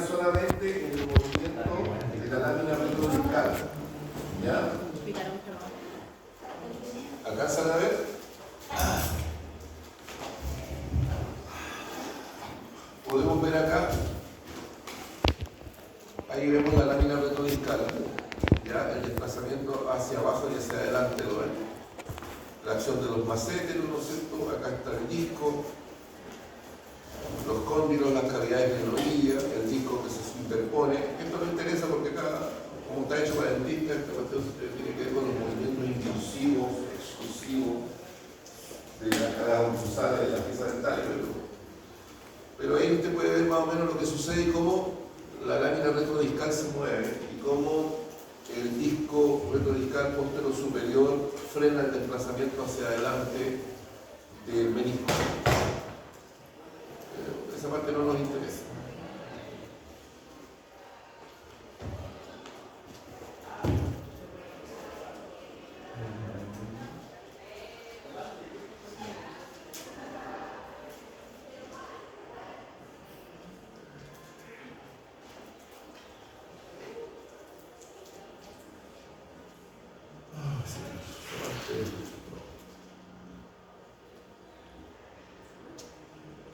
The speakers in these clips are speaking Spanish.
fijan solamente en el movimiento de la lámina retrodiscal. ¿Ya? ¿Alcanzan a ver? Podemos ver acá, ahí vemos la lámina retrodiscal, ya el desplazamiento hacia abajo y hacia adelante, ¿lo ven? La acción de los maséteros, ¿no es cierto? Acá está el disco, los cóndilos, las cavidades de rodilla, el disco que se superpone. Esto no interesa porque acá, como está hecho para el dentista, esta cuestión tiene que ver con los movimientos intrusivos, exclusivos de la cara fusada de la pieza dental, pero ahí usted puede ver más o menos lo que sucede y cómo la lámina retrodiscal se mueve y cómo el disco retrodiscal postero superior frena el desplazamiento hacia adelante del menisco. Esa parte no nos interesa.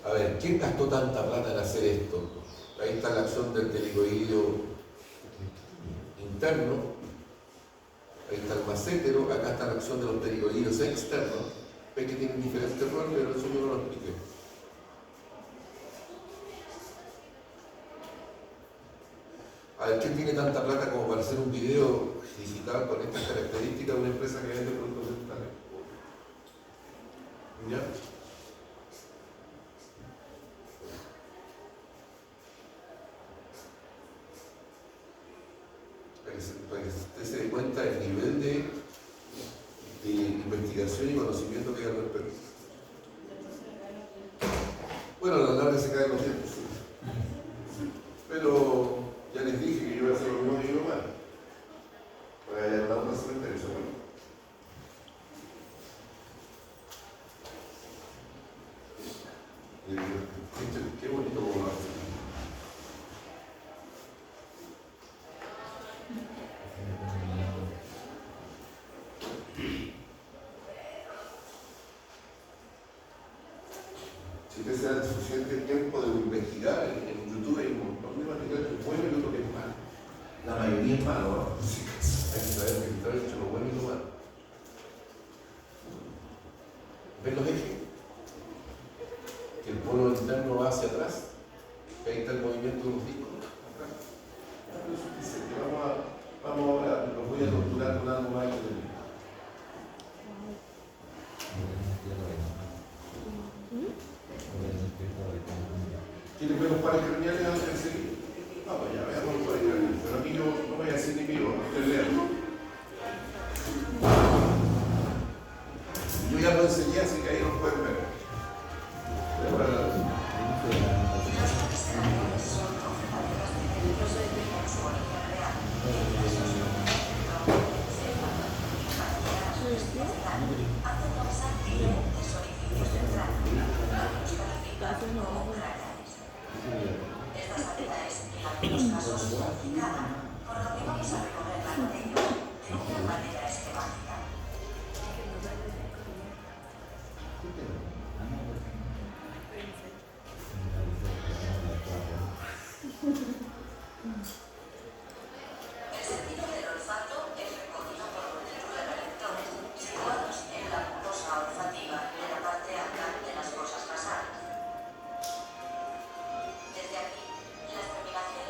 A ver, ¿quién gastó tanta plata en hacer esto? Ahí está la acción del pterigoideo interno, ahí está el macétero, acá está la acción de los pterigoideos externos. Ven que tienen diferentes roles, pero eso yo no lo expliqué. A ver, ¿quién tiene tanta plata como para hacer un video digital con estas características de una empresa que vende productos dentales? ¿Ya? Para que usted se dé cuenta del nivel de investigación y conocimiento que hay al respecto. Bueno, la larga se caen los dientes, sí. Pero ya les dije que yo voy a hacer lo mismo que yo más. Voy a ir a la otra cementerio, eso bueno. Qué bonito como lo hace. Si usted se da suficiente tiempo de investigar en YouTube, hay un montón de material que es bueno y otro que es malo. La mayoría es malo, ¿no? Sí, hay que saber filtrar entre lo bueno y lo malo. ¿Ven los ejes? Que el polo interno va hacia atrás. Ahí está el movimiento de los discos. Acá. Eso es suficiente. Vamos ahora, los voy a torturar con algo más entretenido. ¿Quieren ver los pares craneales antes de seguir? Vamos ya, veamos los pares craneales. Pero aquí yo no voy a decir ni vivo, ustedes leanlo. Yo ya lo enseñé, así que ahí los pueden ver.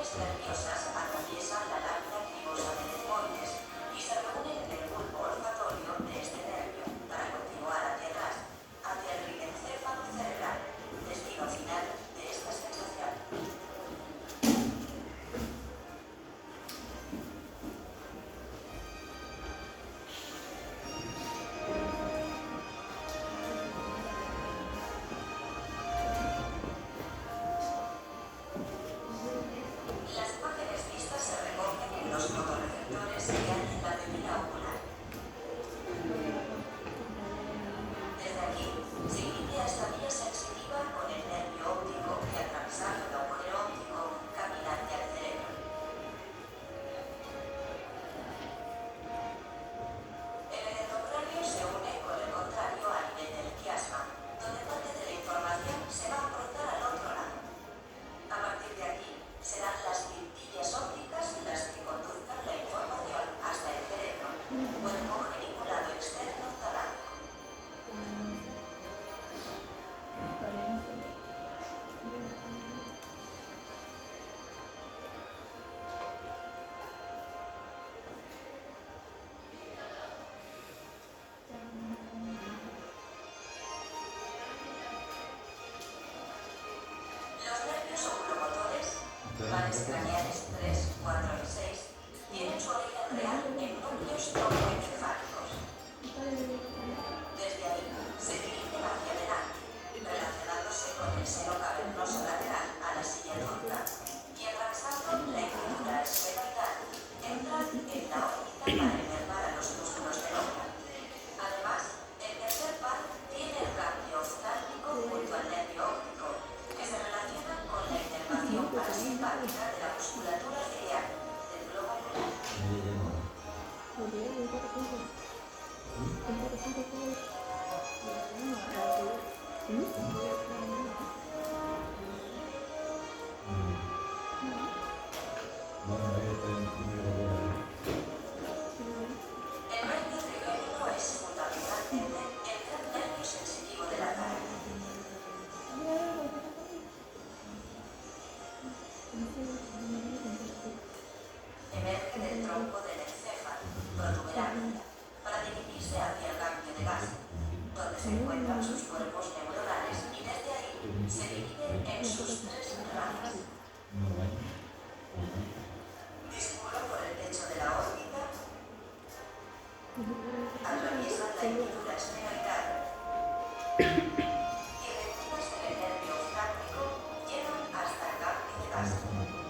Nerviosas atraviesan la lámina cribosa de delmoides y se reúnen en el Serán las cintillas ópticas las que conduzcan la información hasta el cerebro, cuerpo geniculado externo talámico. Los nervios oculomotores, pares craneales 3, 4 y 6, tienen su origen real en núcleos troncoencefálicos. Desde ahí, se dirigen hacia adelante, relacionándose con el seno cavernoso lateral a la silla turca, y atravesando la inferidura esfenoidal, entran en la órbita para inervar a los músculos del hombro. Además, el tercer par tiene el ganglio oftálmico junto al nervio óptico, que se relaciona con la inervación parasimpática de la musculatura ciliar del globo ocular. El nervio trigémino es fundamentalmente el gran nervio sensitivo de la cara. Emerge del tronco del encéfalo, protuberancia, para dirigirse hacia el ganglio de gas, donde se encuentran sus cuerpos neuronales y desde ahí se divide en sus tres ramas. Discurre por el techo de la órbita, atraviesa la hendidura esfenoidal y retiras del nervio oftálmico llegan hasta el ganglio de gas,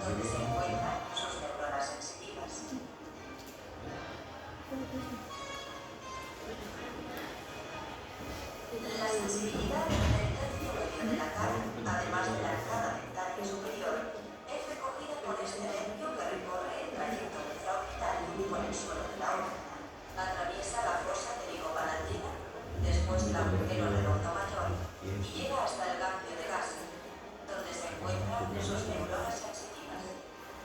donde se encuentran sus neuronas sensitivas. La sensibilidad del tercio medio de la cara, además de la arcada dentaria superior, es recogida por este nervio que recorre el trayecto infraorbital por el suelo de la órbita. Atraviesa la fosa pterigopalatina, después el agujero redondo mayor, y llega hasta el ganglio de gas, donde se encuentran sus neuronas sensitivas.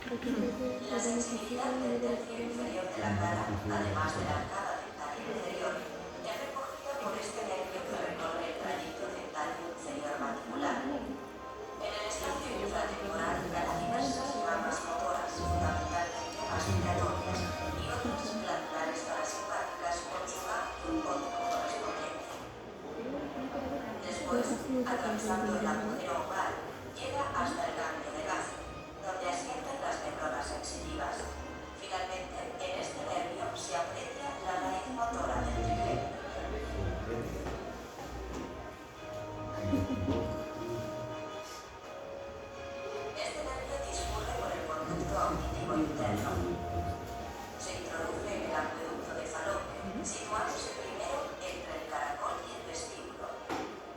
La sensibilidad del tercio inferior de la cara, además de la arcada dentaria inferior, es recogida por este nervio que recorre el trayecto dentario inferior mandibular. En el espacio infratemporal hay diversas ramas motoras, fundamentalmente respiratorias, y otras glandulares parasimpáticas con su ganglio óptico correspondiente. Después, atravesando el agujero oval, llega hasta el ganglio de gas, donde asientan las neuronas sensitivas. Finalmente, en este nervio se aprecia la raíz motora del trigémino. Este nervio discurre por el conducto auditivo interno. Se introduce en el acueducto de Falopio, situándose primero entre el caracol y el vestíbulo.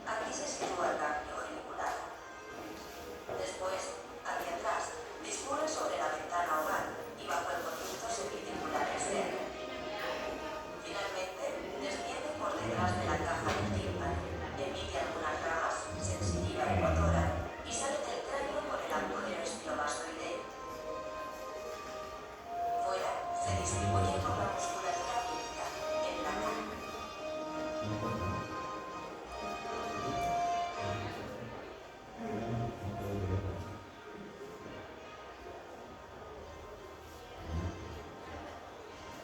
Aquí se sitúa el ganglio genicular. Después, hacia atrás, discurre sobre la ventana oval y bajo el conducto semicircular externo. Finalmente, desciende por detrás de la caja del tímpano, emite algunas ramas, sensitiva y motora, y sale del cráneo por el agujero escleromastoideo. Fuera, se distribuye por la musculatura pública, en la cara.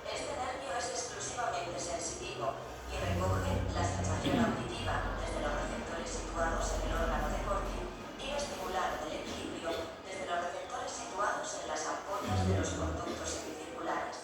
Este nervio es exclusivamente sensitivo y recoge la sensación auditiva desde los receptores situados en el órgano de Corti y vestibular del equilibrio desde los receptores situados en las ampollas de los conductos semicirculares.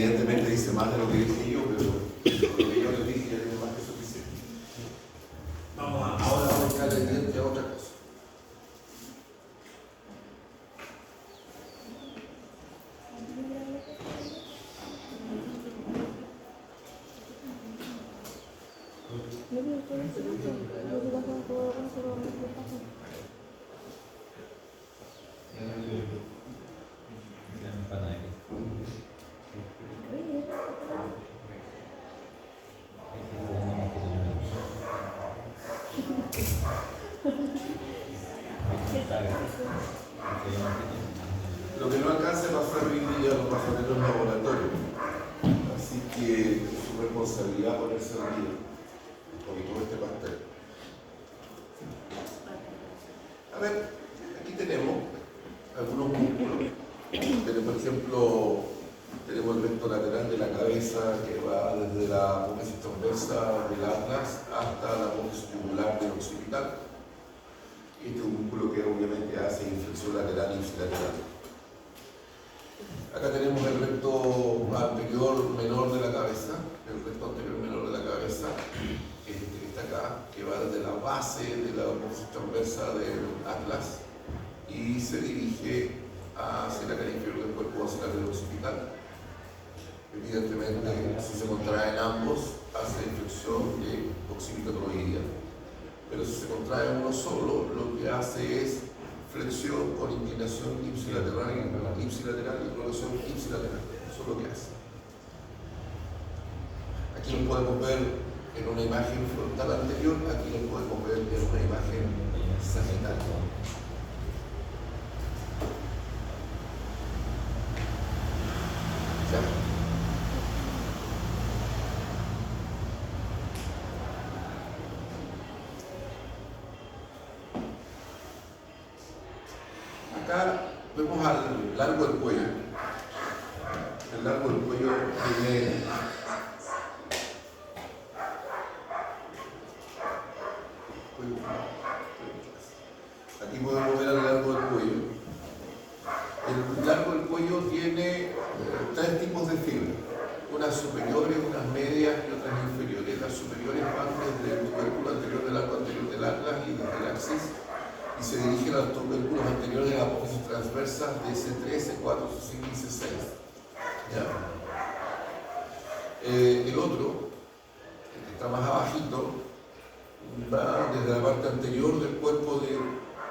evidentemente dice más de lo que dije yo, pero lo que yo les dije ya es más que suficiente. Ahora vamos a buscar el diente a otra cosa. Lo que no alcanza a pasar hoy día lo pasa en los laboratorios. Así que es su responsabilidad ponerse al día. Un poquito de este pastel. A ver, aquí tenemos algunos músculos. Pero, por ejemplo, tenemos el recto lateral de la cabeza que va desde la apófisis transversa del atlas hasta la apófisis tubular del occipital. Este es un músculo que obviamente hace inflexión lateral y ipsilateral. Acá tenemos el recto anterior menor de la cabeza, el recto anterior menor de la cabeza, este que está acá, que va desde la base de la apófisis transversa del atlas y se dirige hacia la cara inferior del cuerpo, hacia la del occipital. Evidentemente, si se contraen ambos, hace inflexión de occipitotoroidea. Pero si se contrae uno solo, lo que hace es flexión con inclinación ipsilateral y rotación ipsilateral. Eso es lo que hace. Aquí lo podemos ver en una imagen frontal anterior, aquí lo podemos ver en una imagen sagital. ¿Ya? Acá vemos al largo del cuello. El largo del cuello tiene aquí podemos ver al largo del cuello. El largo del cuello tiene tres tipos de fibras, unas superiores, unas medias y otras inferiores. Las superiores van desde el tubérculo anterior del arco anterior del atlas y desde el axis y se dirigen a los tubérculos anteriores de la apófisis transversa de C3, C4, C5 y C6. ¿Ya? El otro, el que está más abajito, va desde la parte anterior del cuerpo de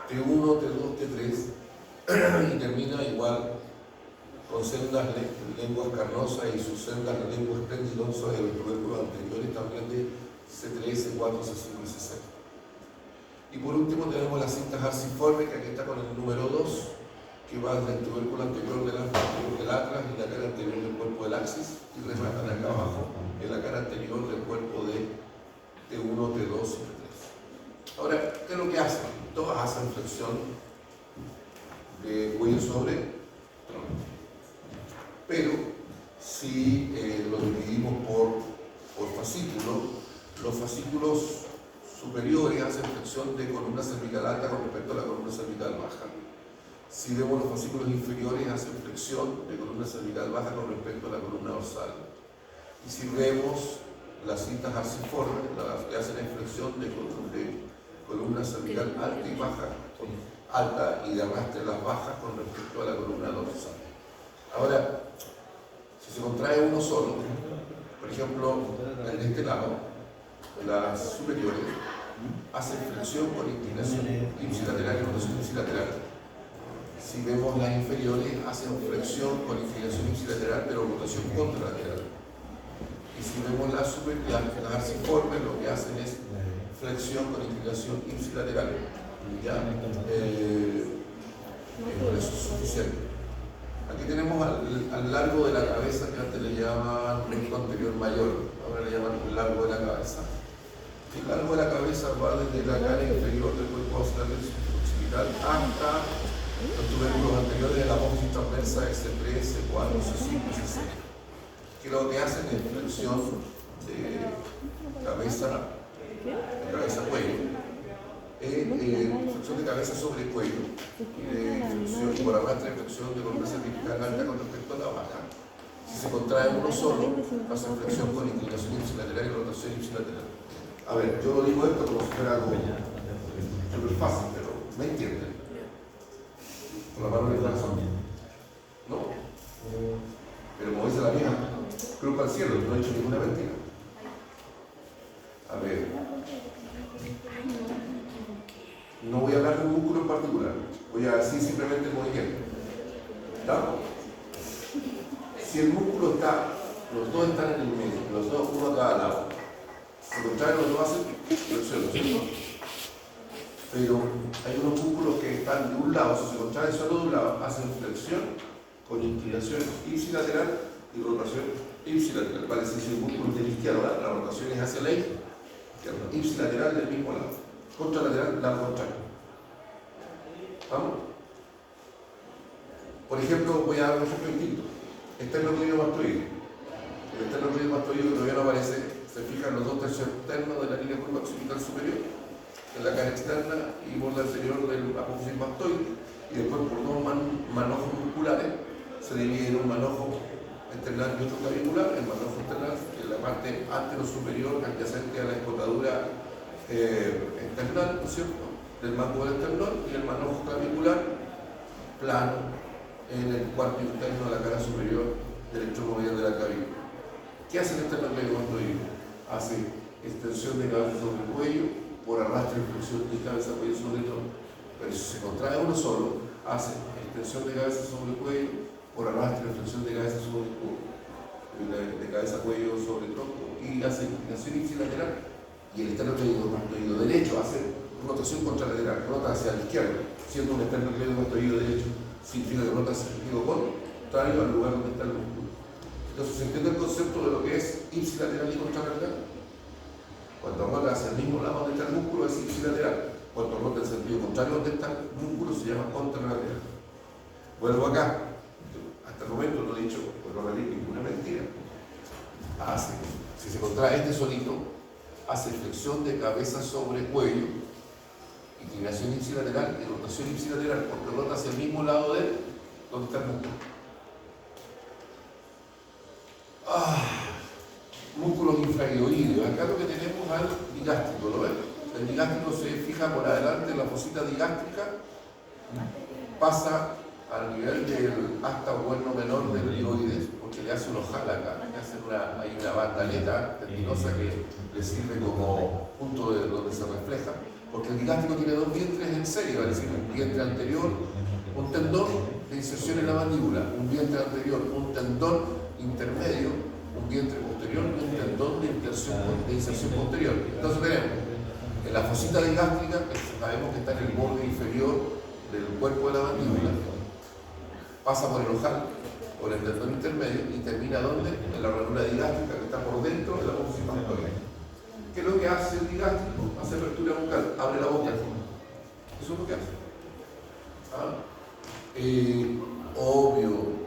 T1, T2, T3 y termina igual con sendas lenguas carnosas y sus sendas lenguas tendinosas de los tubérculos anteriores también de C3, C4, C5 y C6. Y por último tenemos las cintas arciformes, que aquí está con el número 2, que va desde el tubérculo anterior del atlas y la cara anterior del cuerpo del axis y rematan acá abajo en la cara anterior del cuerpo de T1, T2 y T3. Ahora, ¿qué es lo que hacen? Todas hacen flexión de cuello sobre tronco. Pero si lo dividimos por fascículos, los fascículos superiores hacen flexión de columna cervical alta con respecto a la columna cervical baja. Si vemos los fascículos inferiores, hacen flexión de columna cervical baja con respecto a la columna dorsal. Y si vemos las cintas arciformes, las que hacen flexión de columna cervical alta y baja, alta y de arrastre las bajas con respecto a la columna dorsal. Ahora, si se contrae uno solo, por ejemplo, el de este lado, las superiores hacen flexión con inclinación ipsilateral y rotación ipsilateral. Si vemos las inferiores, hacen flexión con inclinación ipsilateral pero rotación contralateral. Y si vemos las arciformes, lo que hacen es flexión con inclinación ipsilateral. Ya, por eso es suficiente. Aquí tenemos al largo de la cabeza, que antes le llamaban recto anterior mayor, ahora le llaman el largo de la cabeza. El largo de la cabeza va desde la cara inferior del cuerpo occipital hasta los tubérculos anteriores de la apófisis transversa de C3, C4, C5 y C6. Que lo que hacen es flexión de cabeza-cuello. Flexión de cabeza sobre cuello y por arrastre flexión de columna cervical alta con respecto a la baja. Si se contrae uno solo, hace flexión con inclinación ipsilateral y rotación ipsilateral. A ver, yo digo esto como si fuera algo súper fácil, pero ¿me entienden? Con la mano en el corazón. ¿No? Pero como dice la vieja, cruz para el cielo, no he hecho ninguna mentira. A ver, no voy a hablar de un músculo en particular, voy a decir simplemente el movimiento. ¿Está? Si el músculo está, los dos están en el medio, los dos uno a cada lado, se contraen los dos hacen flexión, ¿no es cierto? Pero hay unos músculos que están de un lado, si se contraen solo de un lado, hacen flexión con inclinación ipsilateral y rotación ipsilateral. Vale, si el músculo es de la izquierda, la rotación es hacia la izquierda, ipsilateral del mismo lado, contralateral, lado contrario. ¿Vamos? Por ejemplo, voy a dar un ejemplo distinto. Esternocleidomastoideo. El esternocleidomastoideo que todavía no aparece, se fijan los dos tercios externos de la línea curva occipital superior, en la cara externa y borde anterior del apófisis mastoide, y después por dos manojos musculares se divide en un manojo external y otro clavicular. El manojo external en la parte antero-superior adyacente a la escotadura external, ¿no es cierto?, del mango del esternón, y el manojo clavicular plano en el cuarto interno de la cara superior del extremo medial de la clavícula. ¿Qué hace el esternocleidomastoideo? Hace extensión de cabeza sobre el cuello por arrastre y flexión de cabeza, cuello sobre tronco. Pero si se contrae uno solo, hace extensión de cabeza sobre el cuello por arrastre y flexión de cabeza sobre el cuello, de cabeza, cuello sobre tronco, y hace inclinación ipsilateral. Y el esternocleidomastoideo derecho hace rotación contralateral, rota hacia la izquierda, siendo un esternocleidomastoideo derecho, significa que rota hacia el sentido contrario al lugar donde está el músculo. Entonces, ¿se entiende el concepto de lo que es ipsilateral y contralateral? Cuando rota hacia el mismo lado donde está el músculo es ipsilateral. Cuando rota en el sentido contrario donde está el músculo se llama contralateral. Vuelvo acá. Hasta el momento no he dicho, pues no repito ninguna mentira. Si se contrae este solito, hace flexión de cabeza sobre cuello, inclinación ipsilateral y rotación ipsilateral, porque rota hacia el mismo lado de él donde está el músculo. Músculos infraioideos. Acá lo que tenemos es al digástrico, ¿lo ven? El digástrico se fija por adelante en la fosita digástrica, pasa al nivel del asta o cuerno menor del dioides, porque le hace un ojal acá, hay una bandaleta tendinosa que le sirve como punto de donde se refleja, porque el digástrico tiene dos vientres en serie, es decir, un vientre anterior, un tendón de inserción en la mandíbula, un vientre anterior, un tendón intermedio, un vientre posterior y un tendón de inserción posterior. Entonces tenemos en la fosita digástrica, que sabemos que está en el borde inferior del cuerpo de la mandíbula, pasa por el ojal, por el tendón intermedio y termina ¿dónde? En la ranura digástrica que está por dentro de la apófisis mastoide. ¿Qué es lo que hace el digástrico? Hace apertura bucal, abre la boca. Eso es lo que hace.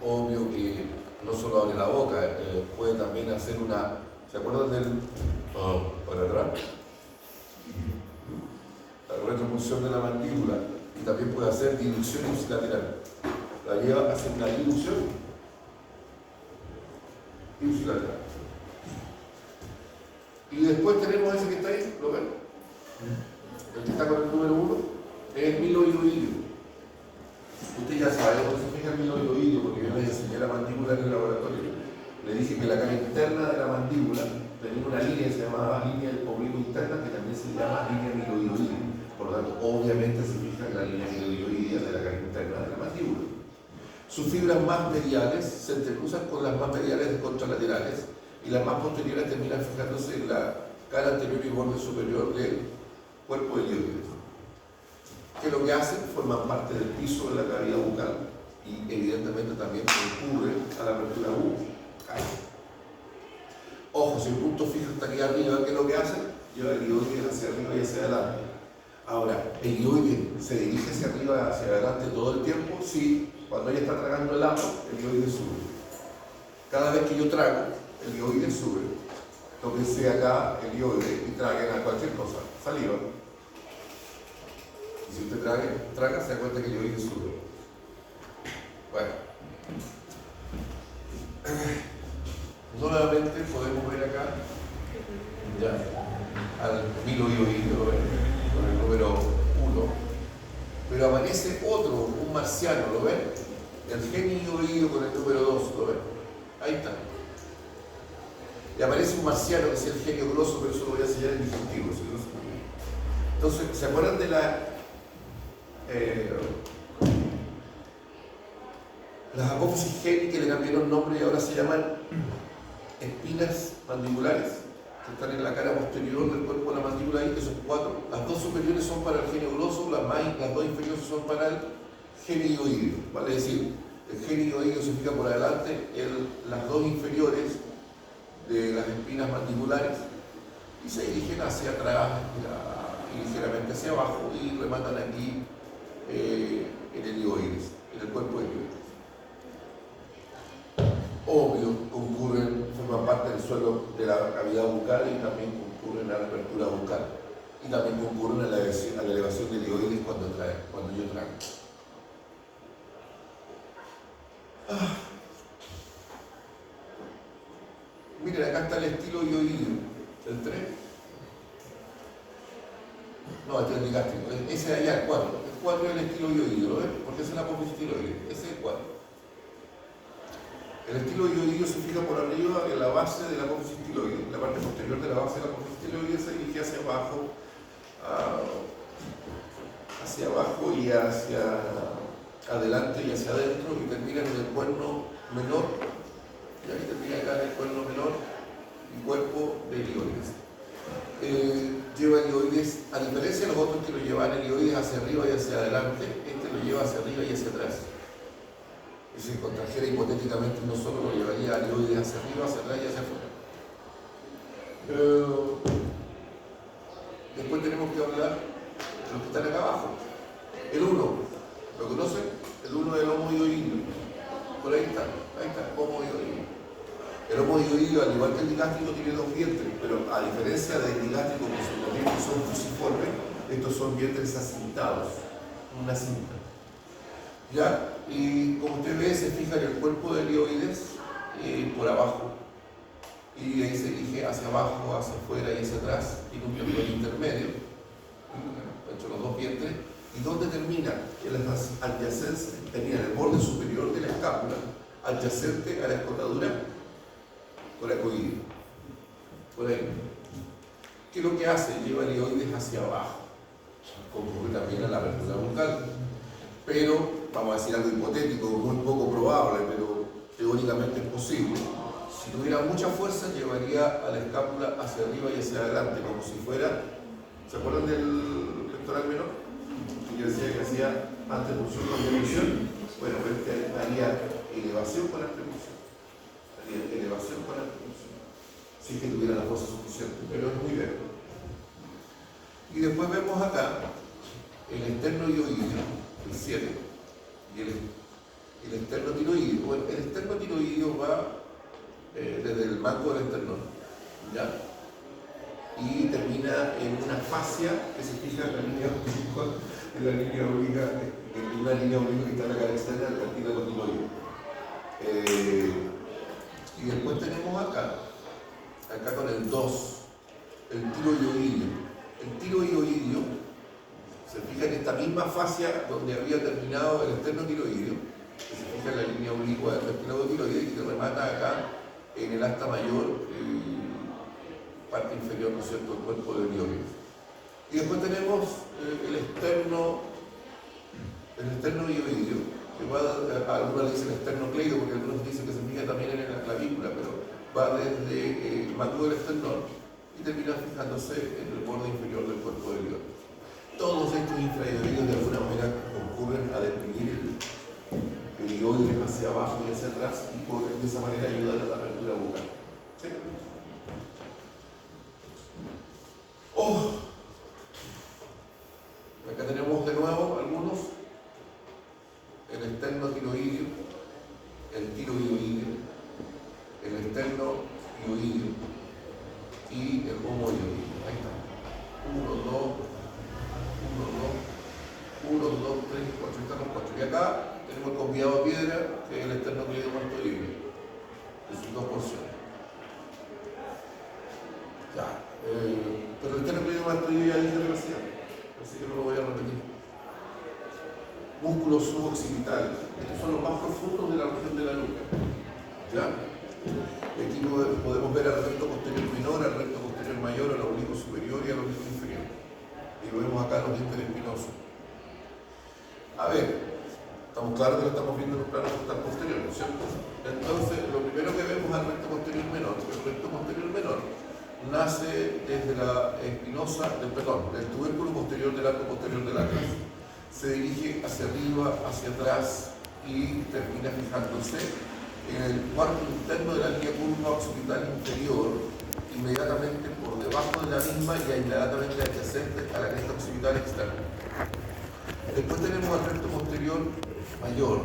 Obvio que no solo abre la boca, puede también hacer una... ¿Se acuerdan del... para atrás? La retropunción de la mandíbula, y también puede hacer dilución ipsilateral. La lleva a hacer una dilución ipsilateral. Y después tenemos ese que está ahí, ¿lo ven? El que está con el número 1 es el miloidoideo. Usted ya sabe dónde se fija el miloidoideo, porque yo les enseñé la mandíbula en el laboratorio. Le dije que la cara interna de la mandíbula tenía una línea que se llamaba línea del oblicuo interna, que también se llama línea miloidoidea. Por lo tanto, obviamente se fija en la línea miloidoidea de la cara interna de la mandíbula. Sus fibras más mediales se entrecruzan con las más mediales contralaterales y las más posteriores terminan fijándose en la cara anterior y borde superior del cuerpo del dioides. Que lo que hacen forman parte del piso de la cavidad bucal y evidentemente también concurre a la apertura bucal. Ojo, si el punto fijo está aquí arriba, ¿qué es lo que hacen? Lleva el dioides hacia arriba y hacia adelante. Ahora, ¿el dioides se dirige hacia arriba, hacia adelante todo el tiempo? Sí. Cuando ella está tragando el agua, el dioides sube. Cada vez que yo trago, el dioides sube. Tóquense acá el dioides y traguen a cualquier cosa, saliva. Y si usted traga, se da cuenta que el dioides sube. Bueno. Pero aparece otro, un marciano, ¿lo ven? El genio ioidio con el número 2, ¿lo ven? Ahí está. Y aparece un marciano que es el genio gloso, pero eso lo voy a enseñar en disjuntivo. Entonces, ¿se acuerdan de las apófisis geni que le cambiaron nombre y ahora se llaman espinas mandibulares, que están en la cara posterior del cuerpo de la mandíbula ahí, que son 4. Las 2 superiores son para el genio gloso, las 2 inferiores son para el genio ioidio. Vale decir, el genio ioidio se fija por adelante, las 2 inferiores de las espinas mandibulares y se dirigen hacia atrás y ligeramente hacia abajo y rematan aquí en el ioides, en el cuerpo del ioides. Obvio, forman parte del suelo de la cavidad bucal y también concurren a la apertura bucal y también concurren a la elevación del ioides cuando yo trago. Miren, acá está el estilo ioidio, el 3. No, este es el digástrico, ese de allá, el 4. El 4 es el estilo ioidio, ¿lo ven? Porque ese es la apófisis tiroides, ese es el 4. El estilo ioidio se fija por arriba en la base de la apófisis tiroides. La parte posterior de la base de la apófisis tiroides se dirige hacia abajo y hacia adelante y hacia adentro y termina en el cuerno menor. Y ahí termina acá en el cuerno menor y cuerpo del ioides. Lleva el ioides, a diferencia de los otros que lo llevan el ioides hacia arriba y hacia adelante, este lo lleva hacia arriba y hacia atrás. Y si contrajera hipotéticamente, no solo lo llevaría al ioides hacia arriba, hacia atrás y hacia afuera. Después tenemos que hablar de los que están acá abajo. El 1, ¿lo conocen? El 1 es el homo ioidio. Por ahí está, homo ioidio. El homo ioidio, al igual que el digástrico, tiene 2 vientres, pero a diferencia del digástrico, que los vientres son fusiformes, estos son vientres acintados, una cinta. ¿Ya? Y como usted ve, se fija en el cuerpo del ioides por abajo. Y ahí se dirige hacia abajo, hacia afuera y hacia atrás. Tiene un periodo intermedio entre los 2 vientres. ¿Y dónde termina? En las adyacencias. Termina en el borde superior de la escápula, adyacente a la escotadura coracoidea. Por ahí. ¿Qué es lo que hace? Lleva el ioides hacia abajo. Concurre también a la apertura bucal. Pero, vamos a decir algo hipotético, muy poco probable, pero teóricamente es posible. Si tuviera mucha fuerza, llevaría a la escápula hacia arriba y hacia adelante, como si fuera, ¿se acuerdan del pectoral menor? Que yo decía que hacía antepulsión con abducción. Bueno, pues haría elevación con antepulsión. Haría elevación con antepulsión. Si es que tuviera la fuerza suficiente, pero es muy leve. Y después vemos acá el externo ioidio, el 7, y el externo tiroidio. Bueno, el externo tiroidio va desde el mango del esternón, ¿ya? Y termina en una fascia que se fija en la línea obliga, en una línea obliga que está en la cara externa del cartílago tiroideo. Y después tenemos acá con el 2, el tiroioidio. El tiroioidio se fija en esta misma fascia donde había terminado el externo tiroideo, que se fija en la línea oblicua del cartílago tiroideo y que remata acá en el asta mayor, parte inferior, ¿no es cierto?, del cuerpo del ioides. Y después tenemos el externo ioidio, que va a algunos le dicen esternocleido, porque algunos dicen que se fija también en la clavícula, pero va desde el mango del esternón y termina fijándose en el borde inferior del cuerpo del ioides. Todos estos infraioides de alguna manera concurren a deprimir el ioides hacia abajo y hacia atrás y de esa manera ayudar a la apertura bucal. ¿Sí? Acá tenemos de nuevo algunos: el externo tiroidio, el tiroioidio, el externo ioidio y el homo ioidio. Ahí está. 1, 2, 3, 4, están los 4. Y acá tenemos el convidado a piedra, que es el externo cleidomastoideo, de sus 2 porciones. Ya. Pero el externo cleidomastoideo ya dije demasiado, así que no lo voy a repetir. músculos suboccipitales. Estos son los más profundos de la región de la nuca. ¿Ya? Aquí podemos ver al recto posterior menor, al recto posterior mayor, al oblicuo superior y al oblicuo inferior. Y vemos acá los dientes espinosos. A ver, estamos claros que lo estamos viendo en un plano frontal posterior, ¿no es cierto? Entonces, lo primero que vemos al recto posterior menor, el recto posterior menor nace desde la espinosa, del tubérculo posterior del arco posterior del atlas. Se dirige hacia arriba, hacia atrás y termina fijándose en el cuarto interno de la línea curva occipital inferior, inmediatamente por debajo de la misma y inmediatamente adyacente a la cresta occipital externa. Después tenemos al recto posterior mayor,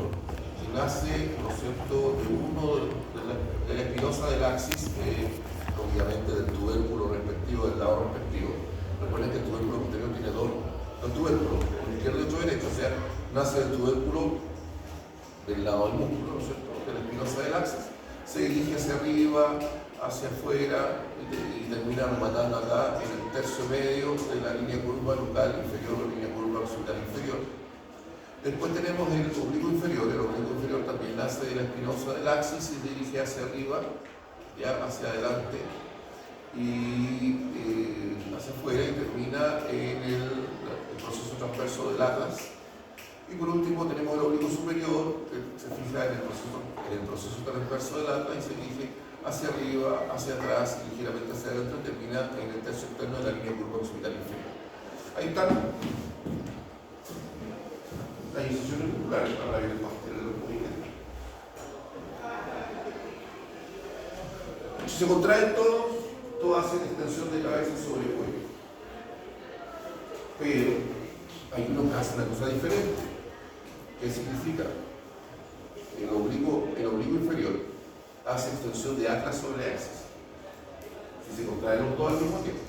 que nace, ¿no es cierto?, de la espinosa del axis, obviamente del tubérculo respectivo, del lado respectivo. Recuerden que el tubérculo posterior tiene dos tubérculos, uno izquierdo y otro derecho, o sea, nace del tubérculo del lado del músculo, ¿no es cierto?, de la espinosa del axis, se dirige hacia arriba, hacia afuera y termina rematando acá en el tercio medio de la línea curva nucal inferior o línea curva occipital inferior. Después tenemos el oblicuo inferior también nace de la espinosa del axis y se dirige hacia arriba, ya hacia adelante y hacia afuera y termina en el proceso transverso del atlas. Y por último tenemos el oblicuo superior, que se fija en el proceso transverso del atlas y se dirige hacia arriba, hacia atrás y ligeramente hacia adentro y termina en el tercio externo de la línea curva occipital inferior. Ahí están las incisiones musculares para que el pastel lo comunique. Si se contraen todos hacen extensión de cabeza sobre el cuello. Pero hay unos que hacen una cosa diferente. ¿Qué significa? El oblicuo inferior hace extensión de atlas sobre axis. Si se contraen los dos al mismo tiempo.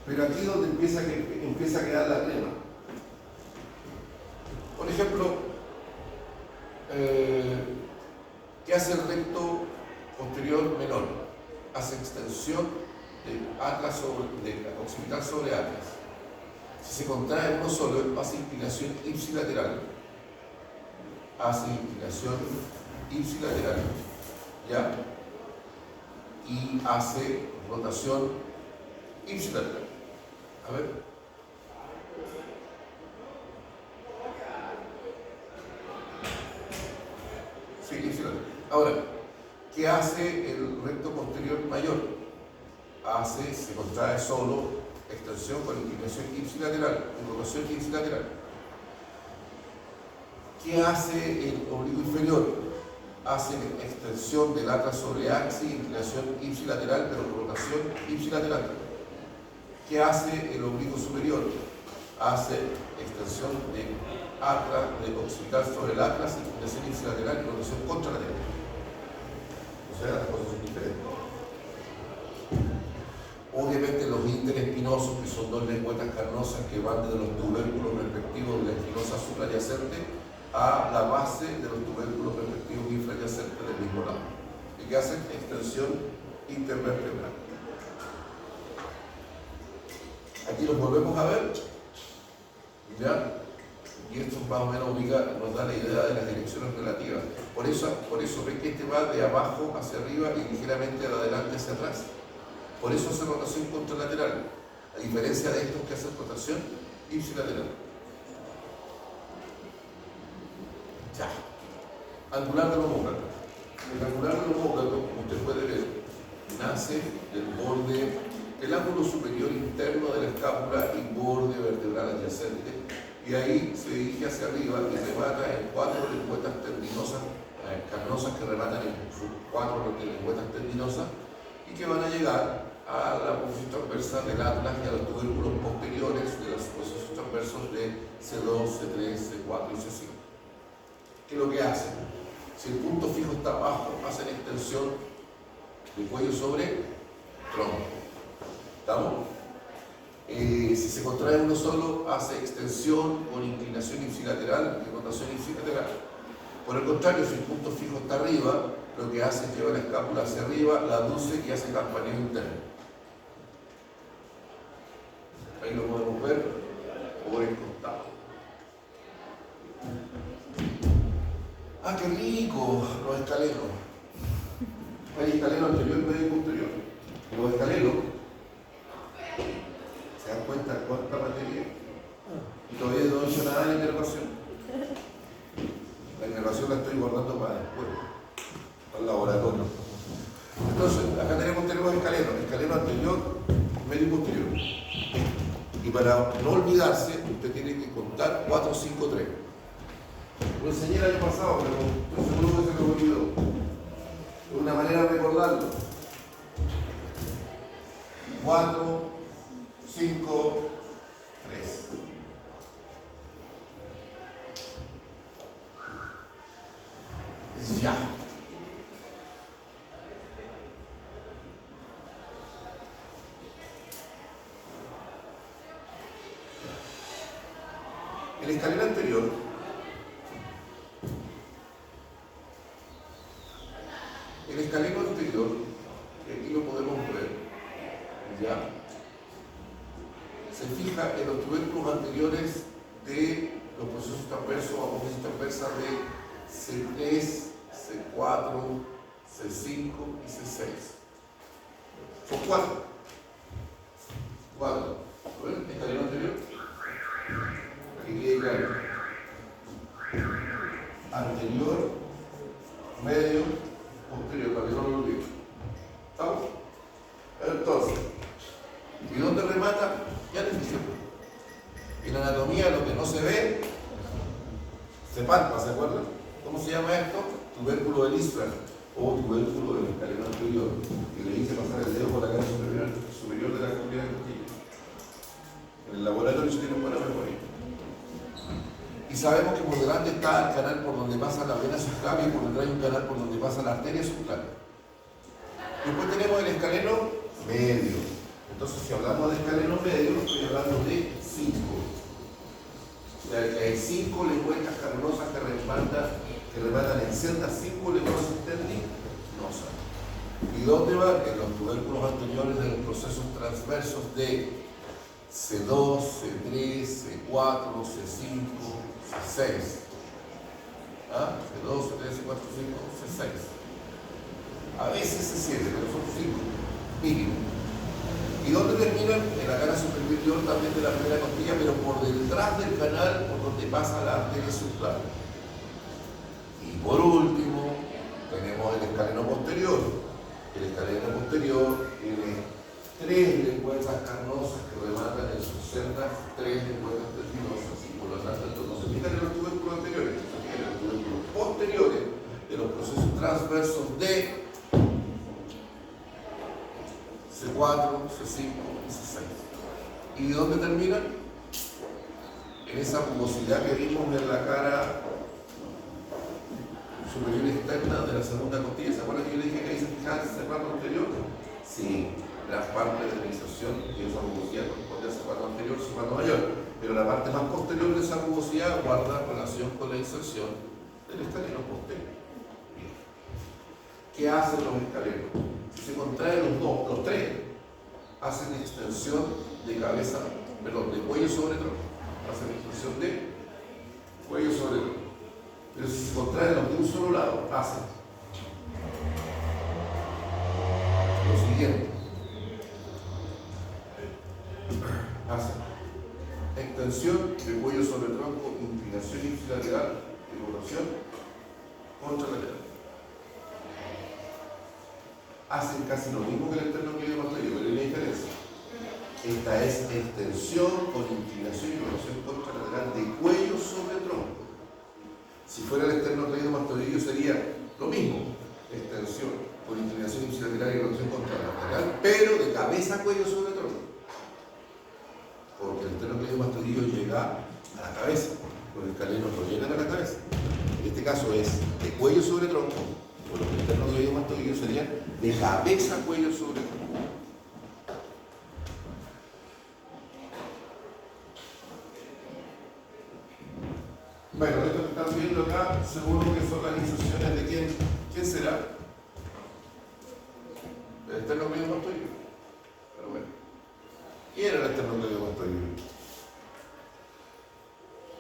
Pero aquí es donde empieza a quedar la crema. Por ejemplo, ¿qué hace el recto posterior menor? Hace extensión de atlas de occipital sobre atlas. Si se contrae uno solo, hace inclinación ipsilateral. ¿Ya? Y hace rotación ipsilateral. A ver. Sí, ipsilateral. Ahora, ¿qué hace el recto posterior mayor? Se contrae solo extensión con inclinación ipsilateral, rotación ipsilateral. ¿Qué hace el oblicuo inferior? Hace extensión del atlas sobre axis, inclinación ipsilateral, pero rotación ipsilateral. ¿Qué hace el oblicuo superior? Hace extensión de atlas, de occipital sobre el atlas, inclinación ipsilateral y rotación contralateral. O sea, las cosas son diferentes. Obviamente los interespinosos, que son dos lengüetas carnosas que van desde los tubérculos respectivos de la espinosa supradyacente a la base de los tubérculos respectivos infradyacentes del mismo lado, y que hacen extensión intervertebral. Aquí los volvemos a ver, ¿ya? Y esto más o menos nos da la idea de las direcciones relativas. Por eso ven que este va de abajo hacia arriba y ligeramente de adelante hacia atrás. Por eso hace rotación contralateral, a diferencia de estos que hacen rotación ipsilateral. Ya. Angular del homóplato. El angular del homóplato, como usted puede ver, nace del borde, el ángulo superior interno de la escápula y borde vertebral adyacente, y ahí se dirige hacia arriba y remata en cuatro lengüetas tendinosas, carnosas que rematan en sus cuatro lengüetas tendinosas y que van a llegar a la posición transversal del atlas y a los tubérculos posteriores de los procesos transversos de C2, C3, C4 y C5. ¿Qué es lo que hacen? Si el punto fijo está abajo, hacen extensión de cuello sobre tronco. ¿Estamos? Si se contrae uno solo, hace extensión con inclinación ipsilateral y rotación ipsilateral. Por el contrario, si el punto fijo está arriba, lo que hace es llevar la escápula hacia arriba, la aduce y hace campaneo interno. Ahí lo podemos ver por el costado. ¡Ah, qué rico! Los escalenos. Hay escaleno anterior, medio y posterior. Los escalenos, ¿se dan cuenta cuánta materia? Y todavía no he hecho nada de inervación. La inervación la estoy guardando para después, para el laboratorio. Entonces, acá tenemos escalenos. Escaleno anterior, medio y posterior. Y para no olvidarse, usted tiene que contar 4, 5, 3. Lo enseñé el año pasado, pero estoy seguro que se me olvidó. Es una manera de recordarlo. 4, 5, 3. Ya. El escalero anterior aquí lo podemos ver, ya, se fija en los tubérculos anteriores de los procesos transversos o apófisis transversas de C3, C4, C5 y C6. Son 4. 4. ¿Ven? Escalero anterior. Aquí quede claro. Anterior, medio, posterior, para que no lo olviden. ¿Estamos? Entonces, ¿y dónde remata? Ya les dije. En la anatomía lo que no se ve, se palpa, ¿se acuerdan? ¿Cómo se llama esto? Tubérculo del isfran o tubérculo del escaleno anterior. Y le hice pasar el dedo por la cara superior de la costilla de costilla. En el laboratorio se tiene buena memoria. Y sabemos que por delante está el canal por donde pasa la vena subclavia y por detrás hay un canal por donde pasa la arteria subclavia. Después tenemos el escaleno medio. Entonces, si hablamos de escaleno medio, estoy hablando de 5. O sea, que hay 5 lengüetas carnosas que rematan en celdas 5 lengüetas tendinosas. ¿Y dónde van? En los tubérculos anteriores de los procesos transversos de C2, C3, C4, C5, C6. ¿Ah? C2, C3, C4, C5, C6. A veces C7, pero son 5 mínimo. ¿Y dónde terminan? En la cara superior también de la primera costilla, pero por detrás del canal por donde pasa la arteria subclavia. Y por último, tenemos el escaleno posterior. El escaleno posterior tiene 3 lengüetas carnosas que rematan en sus celdas 3 lengüetas tendinosas. Y por lo tanto, esto no se fija en los tubérculos anteriores, se fija en los tubérculos posteriores de los procesos transversos de C4, C5 y C6. ¿Y dónde terminan? En esa rugosidad que vimos en la cara superior externa de la segunda costilla. ¿Se acuerdan que yo le dije que ahí se fijaba el zapato anterior? Sí, la parte de la inserción y esa rugosidad corresponde al zapato anterior, zapato mayor. Pero la parte más posterior de esa rugosidad guarda relación con la inserción del escaleno posterior. Bien. ¿Qué hacen los escalenos? Si se contraen los 3, hacen extensión de cabeza, perdón, de cuello sobre tronco. Hacen extensión de cuello sobre tronco. Pero si se contraen los de un solo lado, hacen lo siguiente. Hacen extensión de cuello sobre tronco, inclinación ipsilateral y rotación contralateral. Hacen casi lo mismo que el esternocleidomastoideo, pero hay una diferencia. Esta es extensión con inclinación y rotación contralateral de cuello sobre tronco. Si fuera el esternocleidomastoideo sería lo mismo, extensión con inclinación ipsilateral y rotación contralateral, pero de cabeza a cuello sobre tronco. Porque el esternocleidomastoideo llega a la cabeza, los escalenos no llegan a la cabeza. En este caso es de cuello sobre tronco, por lo que el esternocleidomastoideo sería de cabeza a cuello sobre tronco. Bueno, esto que están viendo acá, seguro que son las inserciones de quién. ¿Quién será? El esternocleidomastoideo. Pero bueno. ¿Quién era el esternocleidomastoideo?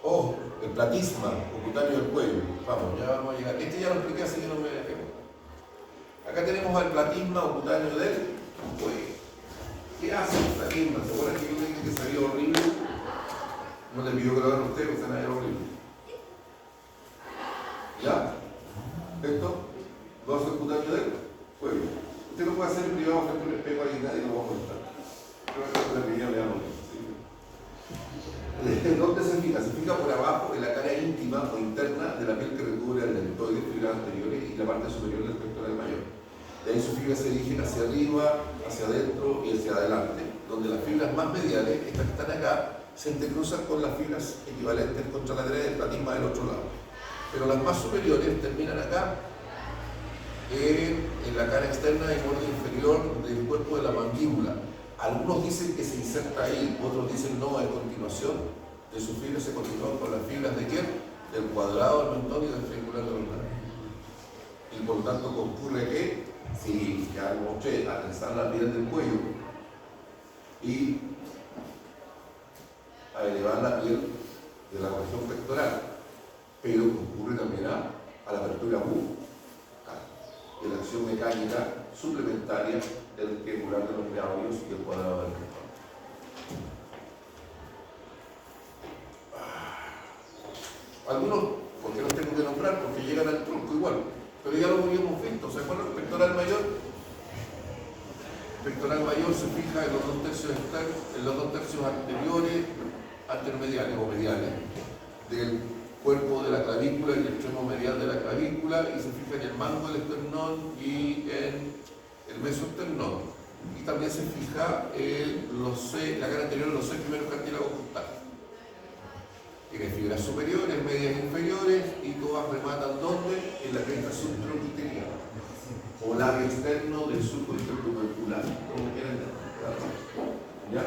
Ojo. el platisma ocutáneo del cuello. Vamos, ya vamos a llegar. Este ya lo expliqué, así que no me dejemos. Acá tenemos al platisma ocutáneo del cuello. ¿Qué hace el platisma? ¿Se acuerdan que yo dije que salía horrible? No le pidió que lo hagan ustedes, porque se era horrible. ¿Ya? Esto lo hace el ocutáneo del cuello. Usted lo puede hacer en privado frente a un espejo ahí, nadie lo va a molestar. Creo que la video le damos. ¿Dónde se fija? Se fija por abajo en la cara íntima o interna de la piel que recubre el deltoide, fibras anteriores y la parte superior del pectoral mayor. De ahí sus fibras se dirigen hacia arriba, hacia adentro y hacia adelante, donde las fibras más mediales, estas que están acá, se intercruzan con las fibras equivalentes contralaterales del platisma del otro lado. Pero las más superiores terminan acá, en la cara externa y borde inferior del cuerpo de la mandíbula. Algunos dicen que se inserta ahí, otros dicen no, a continuación de sus fibras se continúan con las fibras de quién? Del cuadrado del mentón y del triangular de los labios. Y por lo tanto concurre que, si ya como mostré, a tensar la piel del cuello y a elevar la piel de la región pectoral, pero concurre también a la apertura bucal, de la acción mecánica suplementaria del triangular de los labios y el cuadrado del mentón. Algunos, porque los tengo que nombrar, porque llegan al tronco igual, pero ya lo habíamos visto. ¿Se acuerdan? El pectoral mayor. El pectoral mayor se fija en los dos tercios externos, en los dos tercios anteriores, anteromediales o mediales, del cuerpo de la clavícula y el extremo medial de la clavícula, y se fija en el mango del esternón y en el mesoesternón. Y también se fija en la cara anterior de los 6 primeros cartílagos costales. Tiene fibras superiores, medias e inferiores, y todas rematan ¿dónde? En la cresta subtronquiterina, o labio externo del surco intertubercular, como quieran llamarlo. ¿Ya?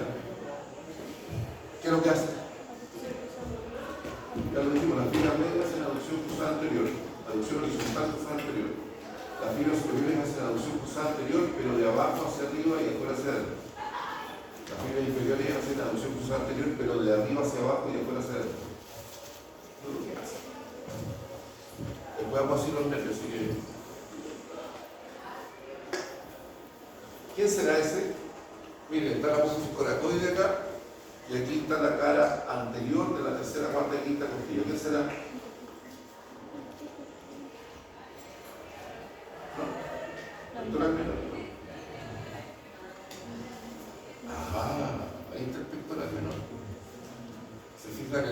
¿Qué es lo que hace? Ya lo dijimos, las fibras medias hacen aducción cruzada anterior, aducción horizontal cruzada anterior. Las fibras superiores hacen aducción cruzada anterior, pero de abajo hacia arriba y de afuera hacia adentro. Las fibras inferiores hacen aducción cruzada anterior, pero de arriba hacia abajo y de afuera hacia adentro. Eso es lo que hace. Después vamos a decir los nervios, así que... ¿Quién será ese? Miren, está la apófisis coracoide acá, y aquí está la cara anterior de la tercera, cuarta y quinta costilla. ¿Quién será? ¿No? Pectoral menor. Ahí está el pectoral menor. Se fija que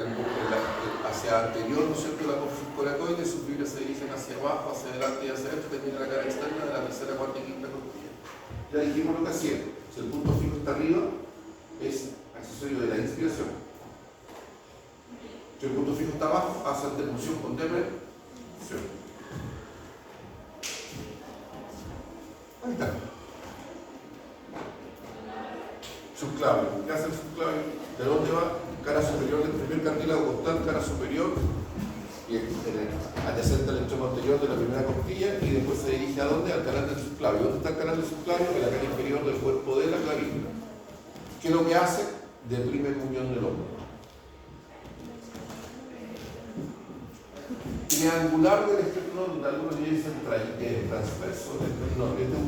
hacia anterior, ¿no es cierto?, la apófisis coracoide, sus fibras se dirigen hacia abajo, hacia adelante y hacia adentro, termina la cara externa de la tercera, cuarta y quinta costilla. Ya dijimos lo que hacía. Si el punto fijo está arriba, es accesorio de la inspiración. Si el punto fijo está abajo, hace antepunción con depresión. Ahí está. Subclavio. ¿Qué hace el subclavio? ¿De dónde va? Cara superior del primer cartílago costal, cara superior, y adyacente al extremo anterior de la primera costilla, y después se dirige ¿a dónde? Al canal del subclavio. ¿Dónde está el canal del subclavio? En la cara inferior del cuerpo de la clavícula. ¿Qué es lo que hace? Deprime el muñón del hombro. Triangular del esternón, algunos dicen transverso del esternón. Este es un